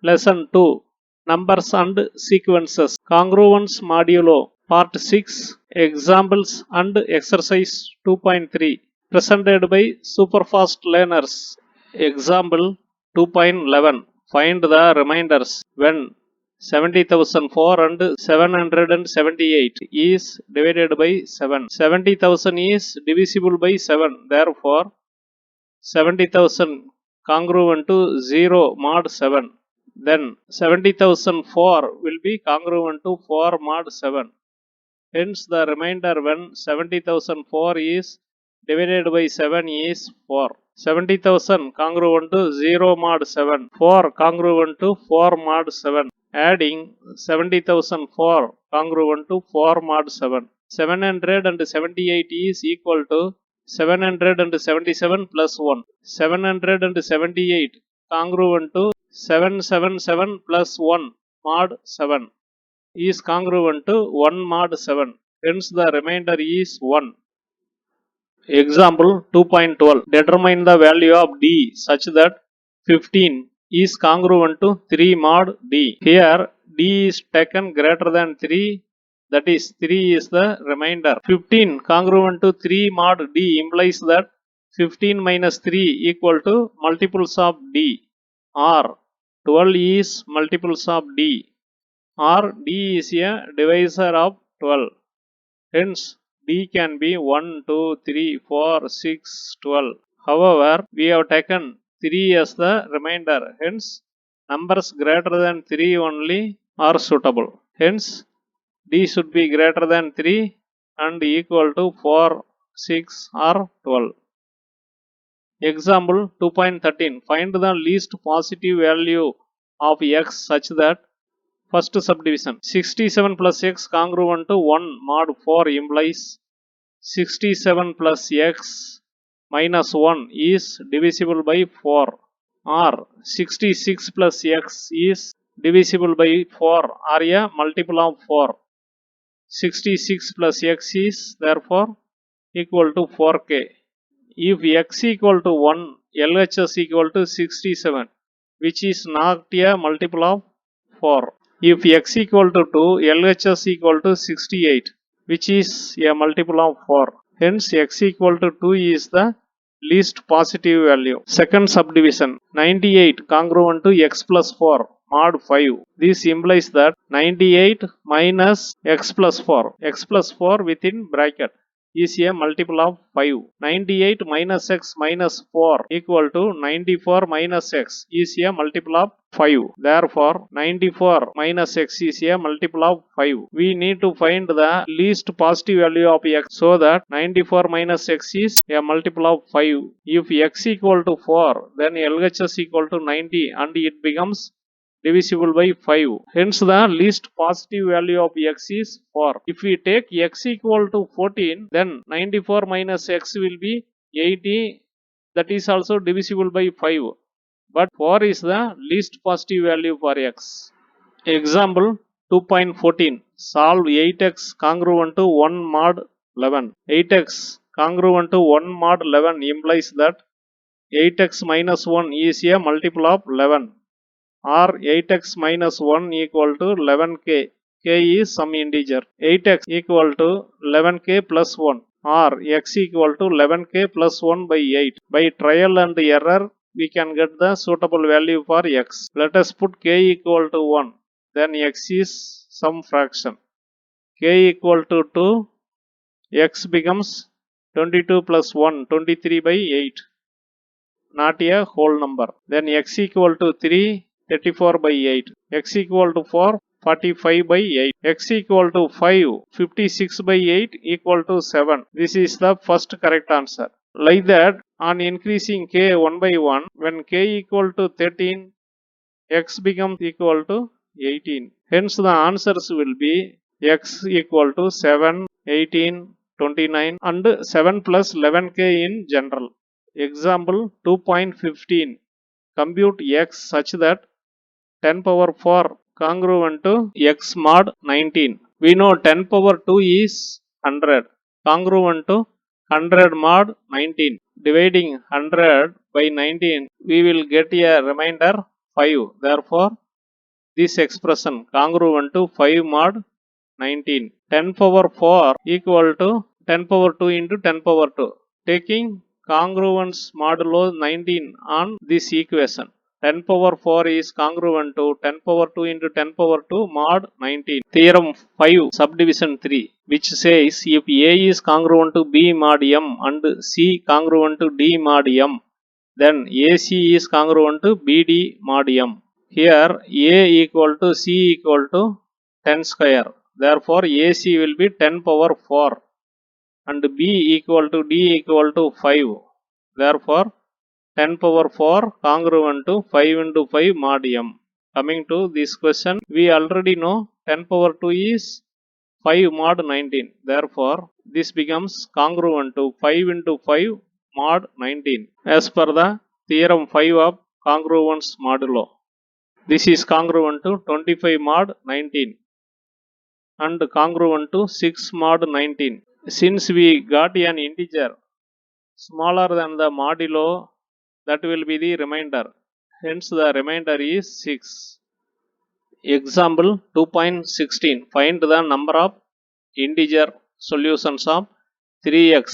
Lesson 2 Numbers and Sequences Congruence Modulo Part 6 Examples and Exercise 2.3 Presented by Superfast Learners. Example 2.11 Find the remainders when 70,004 and 778 is divided by 7. 70,000 is divisible by 7. Therefore, 70,000 congruent to 0 mod 7. Then 70,004 will be congruent to 4 mod 7. Hence the remainder when 70,004 is divided by 7 is 4. 70,000 congruent to 0 mod 7. 4 congruent to 4 mod 7. Adding 70,004 congruent to 4 mod 7. 778 is equal to 777 plus 1. 778 congruent to 777 plus 1 mod 7 is congruent to 1 mod 7. Hence the remainder is 1. Example 2.12 Determine the value of d such that 15 is congruent to 3 mod d. Here d is taken greater than 3, that is 3 is the remainder. 15 congruent to 3 mod d implies that 15 minus 3 equal to multiples of d, or 12 is multiples of d, or d is a divisor of 12. Hence d can be 1, 2, 3, 4, 6, 12. However, we have taken 3 as the remainder. Hence, numbers greater than 3 only are suitable. Hence, d should be greater than 3 and equal to 4, 6 or 12. Example 2.13 Find the least positive value of x such that first subdivision 67 plus x congruent to 1 mod 4 implies 67 plus x minus 1 is divisible by 4, or 66 plus x is divisible by 4 or a multiple of 4. 66 plus x is therefore equal to 4k. If x equal to 1, LHS equal to 67, which is not a multiple of 4. If x equal to 2, LHS equal to 68, which is a multiple of 4. Hence, x equal to 2 is the least positive value. Second subdivision 98 congruent to x plus 4 mod 5. This implies that 98 minus x plus 4 within bracket is a multiple of 5. 98 minus x minus 4 equal to 94 minus x is a multiple of 5. Therefore, 94 minus x is a multiple of 5. We need to find the least positive value of x so that 94 minus x is a multiple of 5. If x equal to 4, then LHS equal to 90 and it becomes divisible by 5. Hence the least positive value of x is 4. If we take x equal to 14, then 94 minus x will be 80, that is also divisible by 5. But 4 is the least positive value for x. Example 2.14 Solve 8x congruent to 1 mod 11. 8x congruent to 1 mod 11 implies that 8x minus 1 is a multiple of 11, or 8x minus 1 equal to 11k. K is some integer. 8x equal to 11k plus 1, or x equal to 11k plus 1 by 8. By trial and error, we can get the suitable value for x. Let us put k equal to 1. Then x is some fraction. K equal to 2. X becomes 22 plus 1, 23 by 8. Not a whole number. Then x equal to 3. 34 by 8. X equal to 4, 45 by 8. X equal to 5, 56 by 8 equal to 7. This is the first correct answer. Like that, on increasing k 1 by 1, when k equal to 13, x becomes equal to 18. Hence the answers will be x equal to 7, 18, 29 and 7 plus 11k in general. Example 2.15 Compute x such that 10 power 4 congruent to x mod 19. We know 10 power 2 is 100 congruent to 100 mod 19. Dividing 100 by 19, we will get a remainder 5. Therefore, this expression congruent to 5 mod 19. 10 power 4 equal to 10 power 2 into 10 power 2. Taking congruence modulo 19 on this equation. 10 power 4 is congruent to 10 power 2 into 10 power 2 mod 19. Theorem 5 subdivision 3, which says if A is congruent to B mod M and C congruent to D mod M, then AC is congruent to BD mod M. Here A equal to C equal to 10 square. Therefore AC will be 10 power 4 and B equal to D equal to 5. Therefore 10 power 4 congruent to 5 into 5 mod M. Coming to this question, we already know 10 power 2 is 5 mod 19. Therefore this becomes congruent to 5 into 5 mod 19 as per the theorem 5 of congruence modulo. This is congruent to 25 mod 19 and congruent to 6 mod 19. Since we got an integer smaller than the modulo, that will be the remainder. Hence the remainder is 6. Example 2.16. Find the number of integer solutions of 3x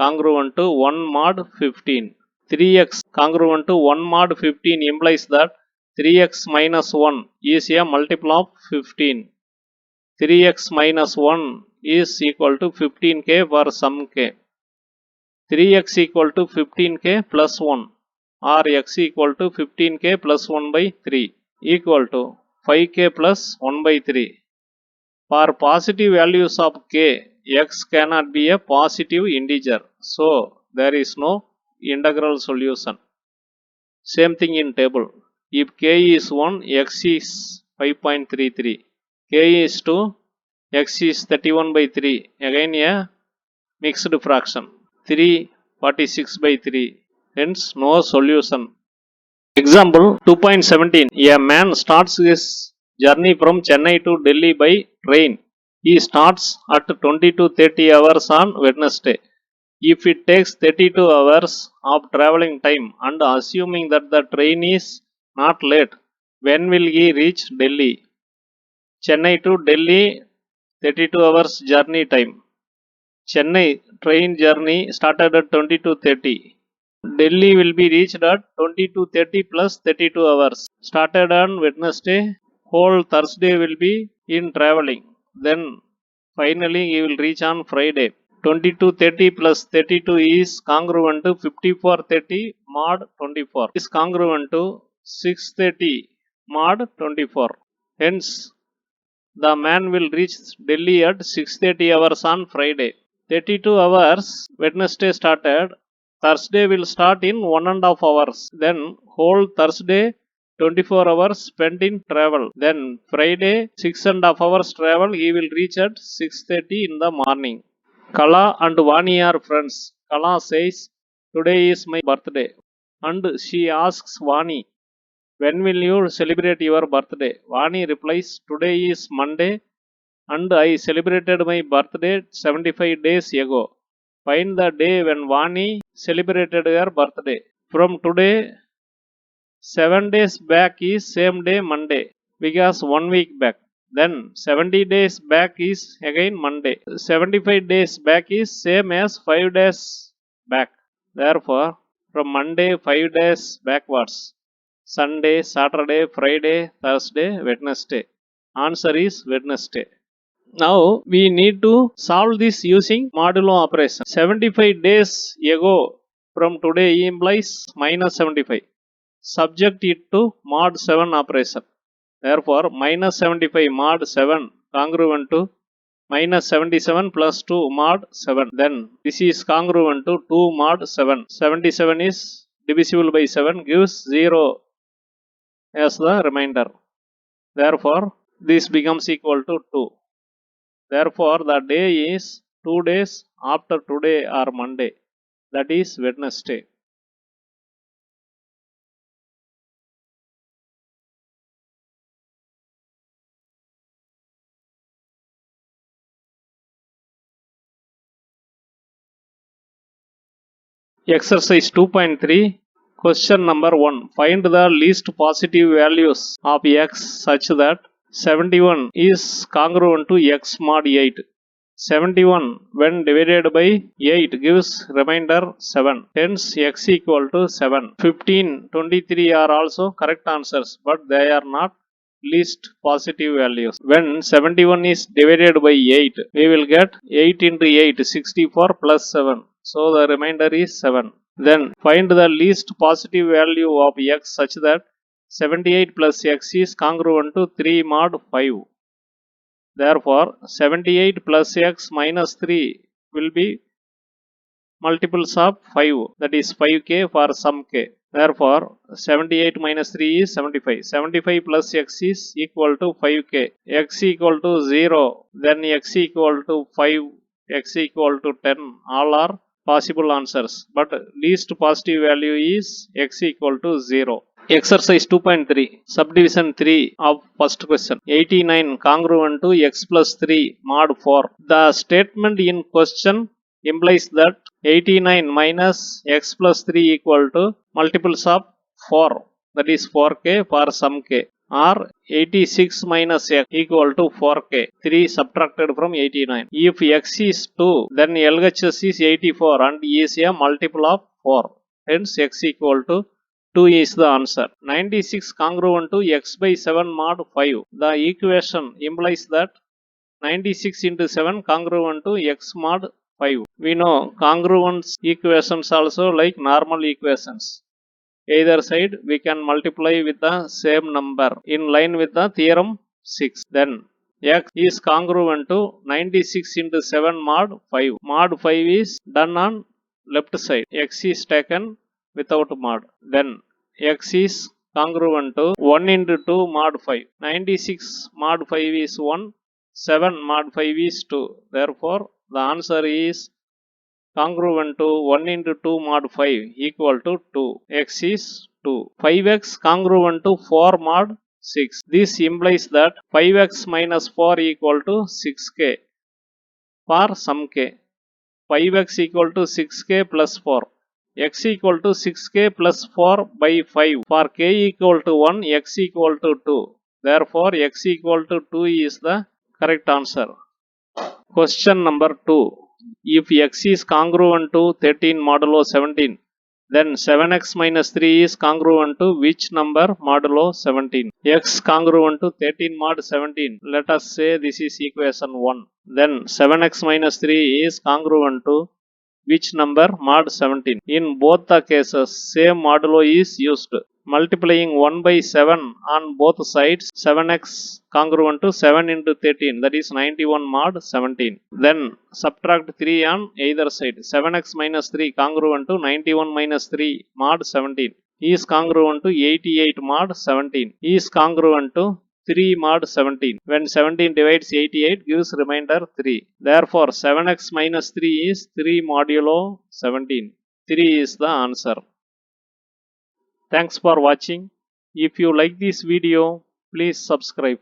congruent to 1 mod 15. 3x congruent to 1 mod 15 implies that 3x minus 1 is a multiple of 15. 3x minus 1 is equal to 15k for some k. 3x equal to 15k plus 1 or x equal to 15k plus 1 by 3 equal to 5k plus 1 by 3. For positive values of k, x cannot be a positive integer. So, there is no integral solution. Same thing in table. If k is 1, x is 5.33. K is 2, x is 31 by 3. Again a mixed fraction. 346 by 3. Hence no solution. Example 2.17. A man starts his journey from Chennai to Delhi by train. He starts at 20 to 30 hours on Wednesday. If it takes 32 hours of traveling time and assuming that the train is not late, when will he reach Delhi? Chennai to Delhi 32 hours journey time. Chennai train journey started at 20 to 30. Delhi will be reached at 20 to 30 plus 32 hours. Started on Wednesday, whole Thursday will be in traveling. Then finally he will reach on Friday. 20 to 30 plus 32 is congruent to 5430 mod 24. Is congruent to 630 mod 24. Hence, the man will reach Delhi at 6:30 hours on Friday. 32 hours Wednesday started. Thursday will start in 1.5 hours. Then whole Thursday 24 hours spent in travel. Then Friday 6.5 hours travel. He will reach at 6:30 in the morning. Kala and Vani are friends. Kala says, "Today is my birthday." And she asks Vani, "When will you celebrate your birthday?" Vani replies, "Today is Monday and I celebrated my birthday 75 days ago." Find the day when Vani celebrated her birthday. From today, 7 days back is same day Monday because 1 week back. Then 70 days back is again Monday. 75 days back is same as 5 days back. Therefore, from Monday 5 days backwards. Sunday, Saturday, Friday, Thursday, Wednesday. Answer is Wednesday. Now we need to solve this using modulo operation. 75 days ago from today implies minus 75. Subject it to mod 7 operation. Therefore, minus 75 mod 7 congruent to minus 77 plus 2 mod 7. Then this is congruent to 2 mod 7. 77 is divisible by 7 gives 0 as the remainder. Therefore, this becomes equal to 2. Therefore, the day is 2 days after today or Monday. That is Wednesday. Exercise 2.3. Question number 1. Find the least positive values of x such that 71 is congruent to x mod 8. 71 when divided by 8 gives remainder 7. Hence x equal to 7. 15, 23 are also correct answers, but they are not least positive values. When 71 is divided by 8, we will get 8 into 8, 64 plus 7. So the remainder is 7. Then find the least positive value of x such that 78 plus x is congruent to 3 mod 5. Therefore, 78 plus x minus 3 will be multiples of 5, that is 5k for some k. Therefore, 78 minus 3 is 75. 75 plus x is equal to 5k. X equal to 0, then x equal to 5, x equal to 10. All are possible answers, but least positive value is x equal to 0. Exercise 2.3, subdivision 3 of first question. 89 congruent to x plus 3 mod 4. The statement in question implies that 89 minus x plus 3 equal to multiples of 4, that is 4k for some k, or 86 minus x equal to 4k, 3 subtracted from 89. If x is 2, then LHS is 84 and is a multiple of 4. Hence x equal to 2 is the answer. 96 congruent to x by 7 mod 5. The equation implies that 96 into 7 congruent to x mod 5. We know congruent equations also like normal equations. Either side we can multiply with the same number in line with the theorem 6. Then x is congruent to 96 into 7 mod 5. Mod 5 is done on left side. X is taken without mod. Then x is congruent to 1 into 2 mod 5. 96 mod 5 is 1. 7 mod 5 is 2. Therefore, the answer is congruent to 1 into 2 mod 5 equal to 2. X is 2. 5x congruent to 4 mod 6. This implies that 5x minus 4 equal to 6k for some k. 5x equal to 6k plus 4. X equal to 6k plus 4 by 5. For k equal to 1, x equal to 2. Therefore, x equal to 2 is the correct answer. Question number 2. If x is congruent to 13 modulo 17, then 7x minus 3 is congruent to which number modulo 17? X congruent to 13 mod 17. Let us say this is equation 1. Then 7x minus 3 is congruent to which number mod 17? In both the cases, same modulo is used. Multiplying 1 by 7 on both sides, 7x congruent to 7 into 13, that is 91 mod 17. Then subtract 3 on either side. 7x minus 3 congruent to 91 minus 3 mod 17 is congruent to 88 mod 17 is congruent to 3 mod 17. When 17 divides 88 gives remainder 3. Therefore, 7x minus 3 is 3 modulo 17. 3 is the answer. Thanks for watching. If you like this video, please subscribe.